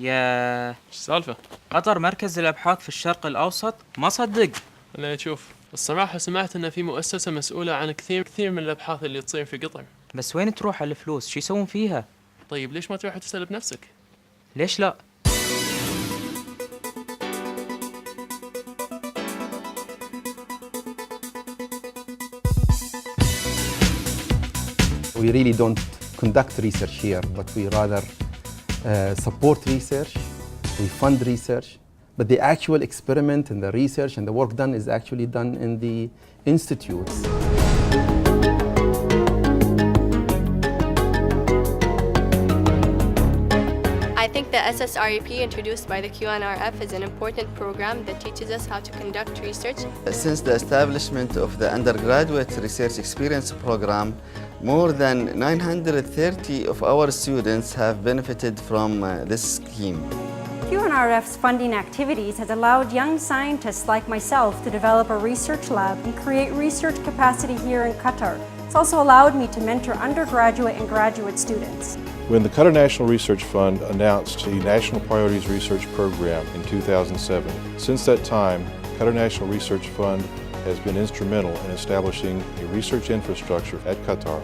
يا ايش السالفة؟ قطر مركز الأبحاث في الشرق الأوسط؟ ما صدق. لا شوف، الصراحة سمعت إن في مؤسسة مسؤولة عن كثير من الأبحاث اللي تصير في قطر. بس وين تروح الفلوس؟ شو يسوون فيها؟ طيب ليش ما تروح تسأل بنفسك؟ ليش لا؟ We really don't conduct research here, but we rather support research, we fund research, but the actual experiment and the research and the work done is actually done in the institutes. I think the SSREP introduced by the QNRF is an important program that teaches us how to conduct research. Since the establishment of the undergraduate research experience program, more than 930 of our students have benefited from this scheme. QNRF's funding activities has allowed young scientists like myself to develop a research lab and create research capacity here in Qatar. It's also allowed me to mentor undergraduate and graduate students. When the Qatar National Research Fund announced the National Priorities Research Program in 2007, since that time, Qatar National Research Fund has been instrumental in establishing a research infrastructure at Qatar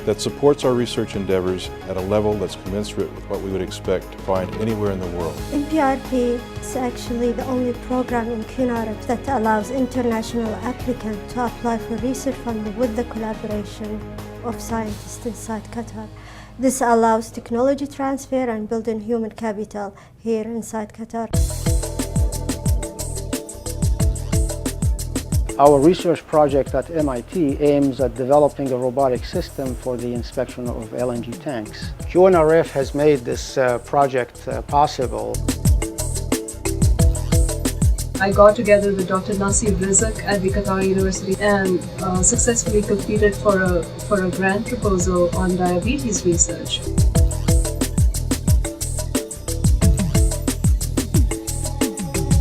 that supports our research endeavors at a level that's commensurate with what we would expect to find anywhere in the world. NPRP is actually the only program in QNRF that allows international applicants to apply for research funding with the collaboration of scientists inside Qatar. This allows technology transfer and building human capital here inside Qatar. Our research project at MIT aims at developing a robotic system for the inspection of LNG tanks. QNRF has made this project possible. I got together with Dr. Nasir Rizak at the Qatar University and successfully competed for a grant proposal on diabetes research.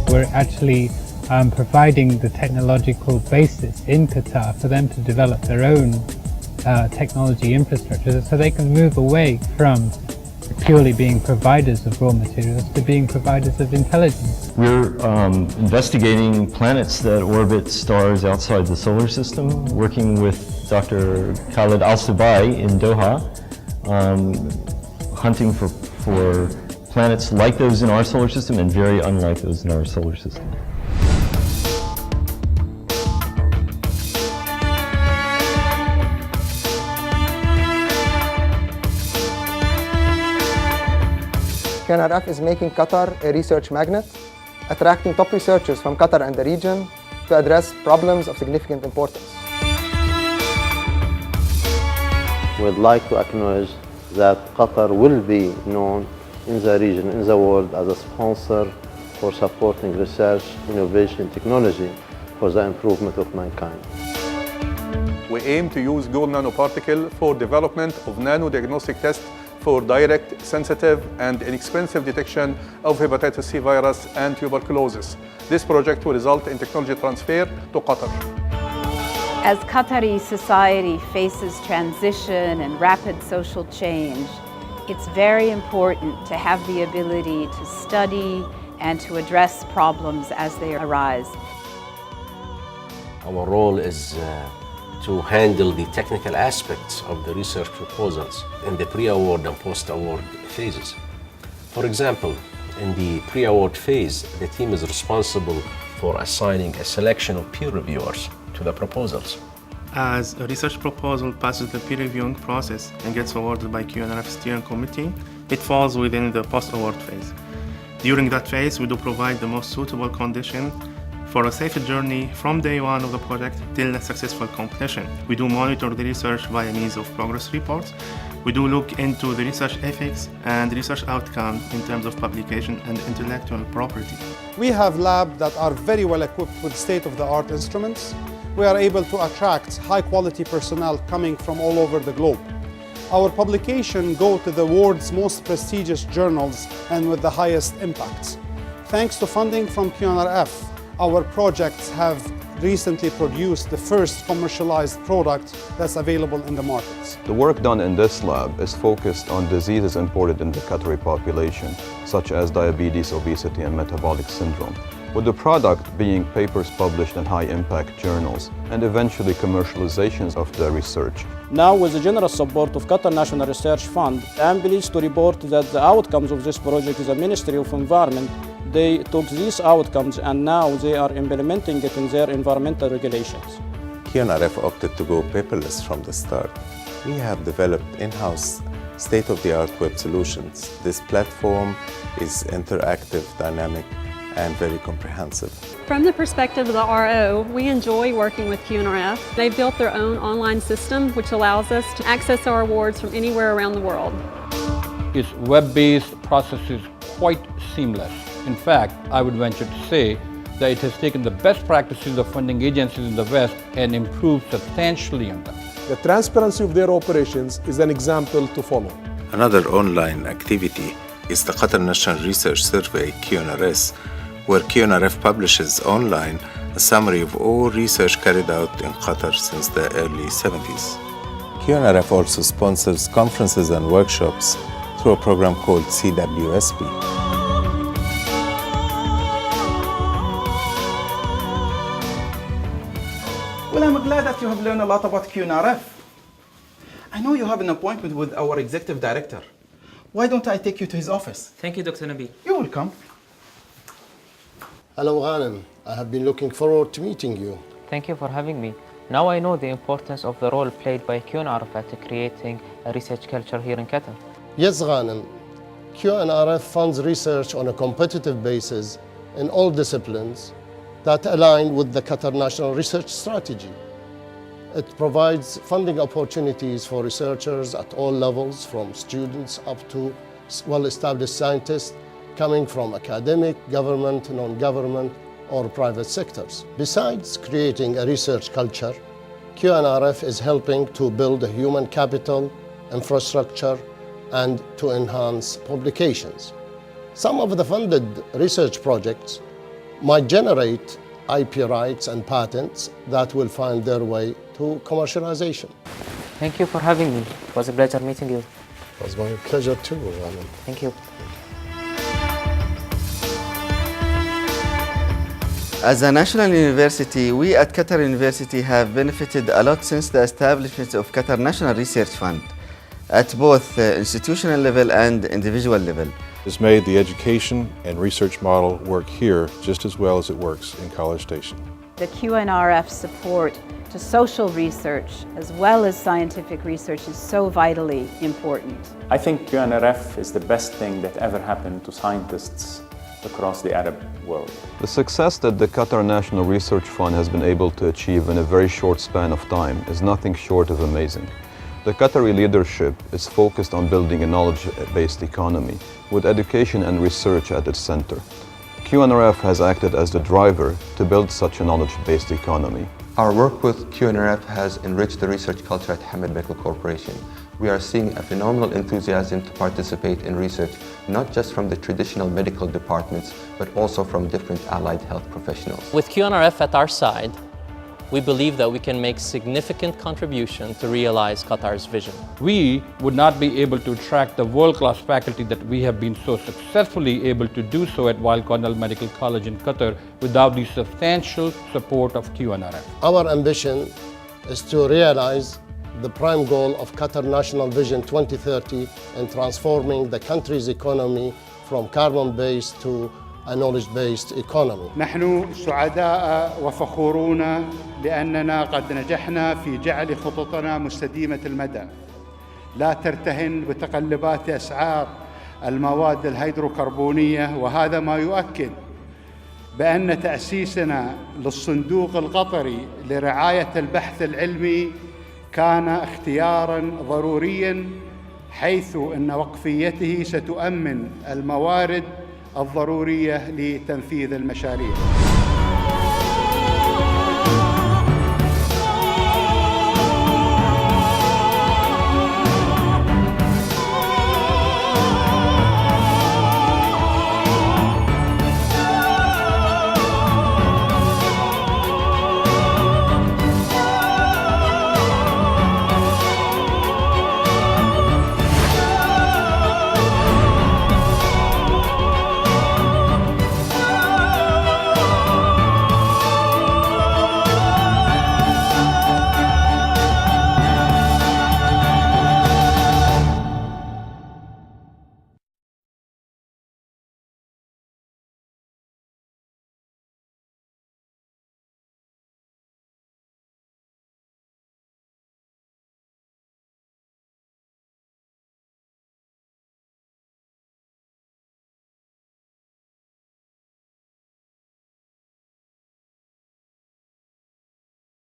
We're actually providing the technological basis in Qatar for them to develop their own technology infrastructure so they can move away from purely being providers of raw materials to being providers of intelligence. We're investigating planets that orbit stars outside the solar system, working with Dr. Khalid Al-Subai in Doha, hunting for planets like those in our solar system and very unlike those in our solar system. QNRF is making Qatar a research magnet, attracting top researchers from Qatar and the region to address problems of significant importance. We'd like to acknowledge that Qatar will be known in the region, in the world, as a sponsor for supporting research, innovation, technology for the improvement of mankind. We aim to use gold nanoparticle for development of nano-diagnostic tests for direct, sensitive, and inexpensive detection of hepatitis C virus and tuberculosis. This project will result in technology transfer to Qatar. As Qatari society faces transition and rapid social change, it's very important to have the ability to study and to address problems as they arise. Our role is to handle the technical aspects of the research proposals in the pre-award and post-award phases. For example, in the pre-award phase, the team is responsible for assigning a selection of peer reviewers to the proposals. As a research proposal passes the peer reviewing process and gets awarded by QNRF steering committee, it falls within the post-award phase. During that phase, we do provide the most suitable condition for a safe journey from day one of the project till the successful completion. We do monitor the research via means of progress reports. We do look into the research ethics and research outcome in terms of publication and intellectual property. We have labs that are very well equipped with state-of-the-art instruments. We are able to attract high-quality personnel coming from all over the globe. Our publications go to the world's most prestigious journals and with the highest impacts. Thanks to funding from QNRF, our projects have recently produced the first commercialized product that's available in the markets. The work done in this lab is focused on diseases imported in the Qatari population, such as diabetes, obesity, and metabolic syndrome, with the product being papers published in high-impact journals and eventually commercializations of the research. Now, with the generous support of Qatar National Research Fund, I am pleased to report that the outcomes of this project is the Ministry of Environment. They took these outcomes and now they are implementing it in their environmental regulations. QNRF opted to go paperless from the start. We have developed in-house state-of-the-art web solutions. This platform is interactive, dynamic, and very comprehensive. From the perspective of the RO, we enjoy working with QNRF. They've built their own online system which allows us to access our awards from anywhere around the world. Its web-based process is quite seamless. In fact, I would venture to say that it has taken the best practices of funding agencies in the West and improved substantially on them. The transparency of their operations is an example to follow. Another online activity is the Qatar National Research Survey, QNRS, where QNRF publishes online a summary of all research carried out in Qatar since the early 70s. QNRF also sponsors conferences and workshops through a program called CWSP. Well, I'm glad that you have learned a lot about QNRF. I know you have an appointment with our executive director. Why don't I take you to his office? Thank you, Dr. Nabil. You're welcome. Hello, Ghanem. I have been looking forward to meeting you. Thank you for having me. Now I know the importance of the role played by QNRF at creating a research culture here in Qatar. Yes, Ghanem. QNRF funds research on a competitive basis in all disciplines that align with the Qatar National Research Strategy. It provides funding opportunities for researchers at all levels, from students up to well-established scientists coming from academic, government, non-government, or private sectors. Besides creating a research culture, QNRF is helping to build a human capital, infrastructure, and to enhance publications. Some of the funded research projects might generate IP rights and patents that will find their way to commercialization. Thank you for having me. It was a pleasure meeting you. It was my pleasure too, Ghanem. Thank you. As a national university, we at Qatar University have benefited a lot since the establishment of Qatar National Research Fund at both institutional level and individual level. It's made the education and research model work here just as well as it works in College Station. The QNRF support to social research as well as scientific research is so vitally important. I think QNRF is the best thing that ever happened to scientists across the Arab world. The success that the Qatar National Research Fund has been able to achieve in a very short span of time is nothing short of amazing. The Qatari leadership is focused on building a knowledge-based economy with education and research at its center. QNRF has acted as the driver to build such a knowledge-based economy. Our work with QNRF has enriched the research culture at Hamad Medical Corporation. We are seeing a phenomenal enthusiasm to participate in research, not just from the traditional medical departments, but also from different allied health professionals. With QNRF at our side, we believe that we can make significant contribution to realize Qatar's vision. We would not be able to attract the world-class faculty that we have been so successfully able to do so at Weill Cornell Medical College in Qatar without the substantial support of QNRF. Our ambition is to realize the prime goal of Qatar National Vision 2030 in transforming the country's economy from carbon-based to a knowledge-based economy. نحن سعداء وفخورون لأننا قد نجحنا في جعل خططنا مستديمة المدى لا ترتهن بتقلبات أسعار المواد الهيدروكربونية، وهذا ما يؤكد بأن تأسيسنا للصندوق القطري لرعاية البحث العلمي كان اختياراً ضرورياً، حيث أن وقفيته ستؤمن الموارد الضرورية لتنفيذ المشاريع.